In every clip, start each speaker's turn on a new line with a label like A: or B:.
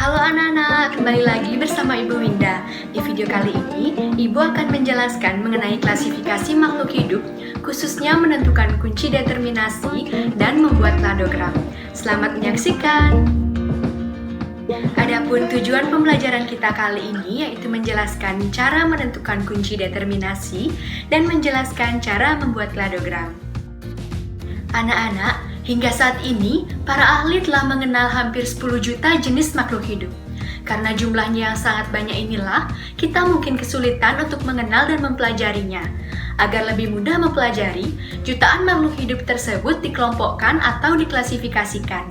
A: Halo anak-anak, kembali lagi bersama Ibu Winda. Di video kali ini, Ibu akan menjelaskan mengenai klasifikasi makhluk hidup, khususnya menentukan kunci determinasi dan membuat kladogram. Selamat menyaksikan! Adapun tujuan pembelajaran kita kali ini yaitu menjelaskan cara menentukan kunci determinasi dan menjelaskan cara membuat kladogram. Anak-anak, hingga saat ini, para ahli telah mengenal hampir 10 juta jenis makhluk hidup. Karena jumlahnya yang sangat banyak inilah, kita mungkin kesulitan untuk mengenal dan mempelajarinya. Agar lebih mudah mempelajari, jutaan makhluk hidup tersebut dikelompokkan atau diklasifikasikan.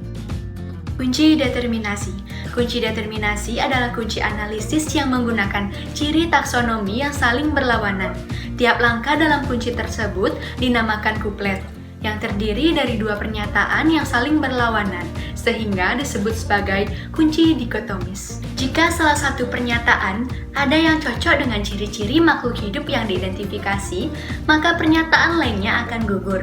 A: Kunci determinasi. Kunci determinasi adalah kunci analisis yang menggunakan ciri taksonomi yang saling berlawanan. Tiap langkah dalam kunci tersebut dinamakan kuplet, yang terdiri dari dua pernyataan yang saling berlawanan, sehingga disebut sebagai kunci dikotomis. Jika salah satu pernyataan ada yang cocok dengan ciri-ciri makhluk hidup yang diidentifikasi, maka pernyataan lainnya akan gugur.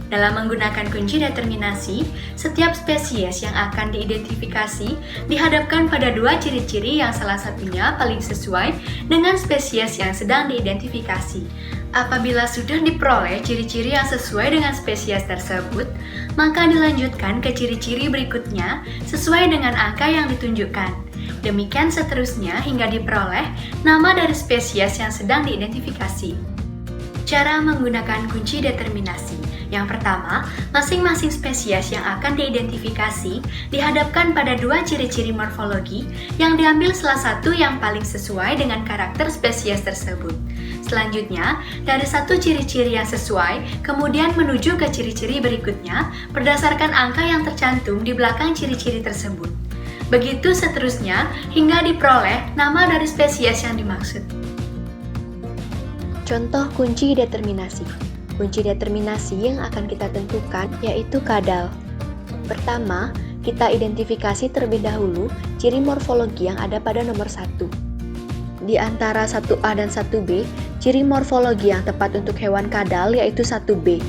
A: Dalam menggunakan kunci determinasi, setiap spesies yang akan diidentifikasi dihadapkan pada dua ciri-ciri yang salah satunya paling sesuai dengan spesies yang sedang diidentifikasi. Apabila sudah diperoleh ciri-ciri yang sesuai dengan spesies tersebut, maka dilanjutkan ke ciri-ciri berikutnya sesuai dengan angka yang ditunjukkan. Demikian seterusnya hingga diperoleh nama dari spesies yang sedang diidentifikasi. Cara menggunakan kunci determinasi. Yang pertama, masing-masing spesies yang akan diidentifikasi dihadapkan pada dua ciri-ciri morfologi yang diambil salah satu yang paling sesuai dengan karakter spesies tersebut. Selanjutnya, dari satu ciri-ciri yang sesuai, kemudian menuju ke ciri-ciri berikutnya berdasarkan angka yang tercantum di belakang ciri-ciri tersebut. Begitu seterusnya hingga diperoleh nama dari spesies yang dimaksud.
B: Contoh kunci determinasi. Kunci determinasi yang akan kita tentukan yaitu kadal. Pertama, kita identifikasi terlebih dahulu ciri morfologi yang ada pada nomor 1. Di antara 1A dan 1B, ciri morfologi yang tepat untuk hewan kadal yaitu 1B.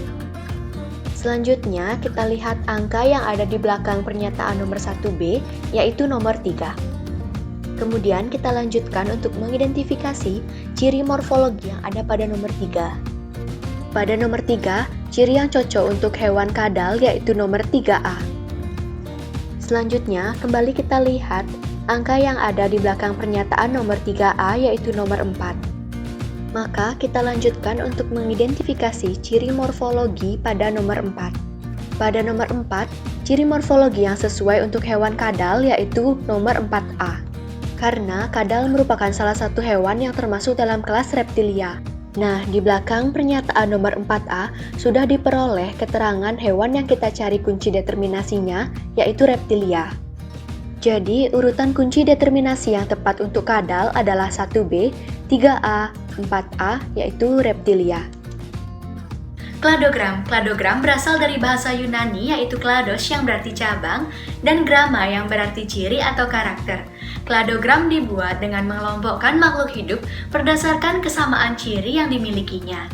B: Selanjutnya, kita lihat angka yang ada di belakang pernyataan nomor 1B, yaitu nomor 3. Kemudian kita lanjutkan untuk mengidentifikasi ciri morfologi yang ada pada nomor 3. Pada nomor 3, ciri yang cocok untuk hewan kadal yaitu nomor 3A. Selanjutnya, kembali kita lihat angka yang ada di belakang pernyataan nomor 3A yaitu nomor 4. Maka kita lanjutkan untuk mengidentifikasi ciri morfologi pada nomor 4. Pada nomor 4, ciri morfologi yang sesuai untuk hewan kadal yaitu nomor 4A. Karena kadal merupakan salah satu hewan yang termasuk dalam kelas reptilia. Nah, di belakang pernyataan nomor 4A sudah diperoleh keterangan hewan yang kita cari kunci determinasinya, yaitu reptilia. Jadi, urutan kunci determinasi yang tepat untuk kadal adalah 1B, 3A, 4A, yaitu reptilia.
A: Kladogram. Kladogram berasal dari bahasa Yunani yaitu klados yang berarti cabang dan grama yang berarti ciri atau karakter. Kladogram dibuat dengan mengelompokkan makhluk hidup berdasarkan kesamaan ciri yang dimilikinya.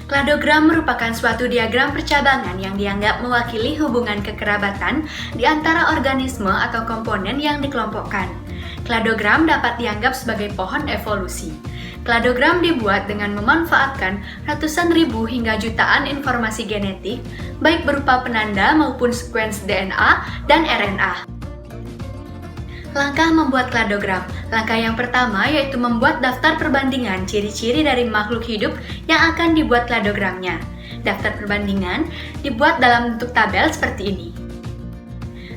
A: Kladogram merupakan suatu diagram percabangan yang dianggap mewakili hubungan kekerabatan di antara organisme atau komponen yang dikelompokkan. Kladogram dapat dianggap sebagai pohon evolusi. Kladogram dibuat dengan memanfaatkan ratusan ribu hingga jutaan informasi genetik, baik berupa penanda maupun sekuens DNA dan RNA. Langkah membuat kladogram. Langkah yang pertama yaitu membuat daftar perbandingan ciri-ciri dari makhluk hidup yang akan dibuat kladogramnya. Daftar perbandingan dibuat dalam bentuk tabel seperti ini.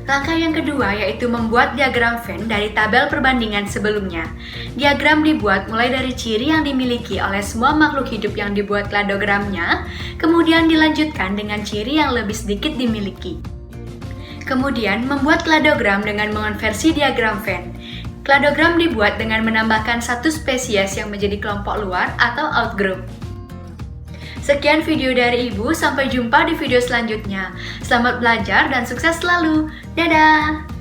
A: Langkah yang kedua yaitu membuat diagram Venn dari tabel perbandingan sebelumnya. Diagram dibuat mulai dari ciri yang dimiliki oleh semua makhluk hidup yang dibuat kladogramnya, kemudian dilanjutkan dengan ciri yang lebih sedikit dimiliki. Kemudian membuat kladogram dengan mengonversi diagram Venn. Kladogram dibuat dengan menambahkan satu spesies yang menjadi kelompok luar atau outgroup. Sekian video dari Ibu, sampai jumpa di video selanjutnya. Selamat belajar dan sukses selalu. Dadah!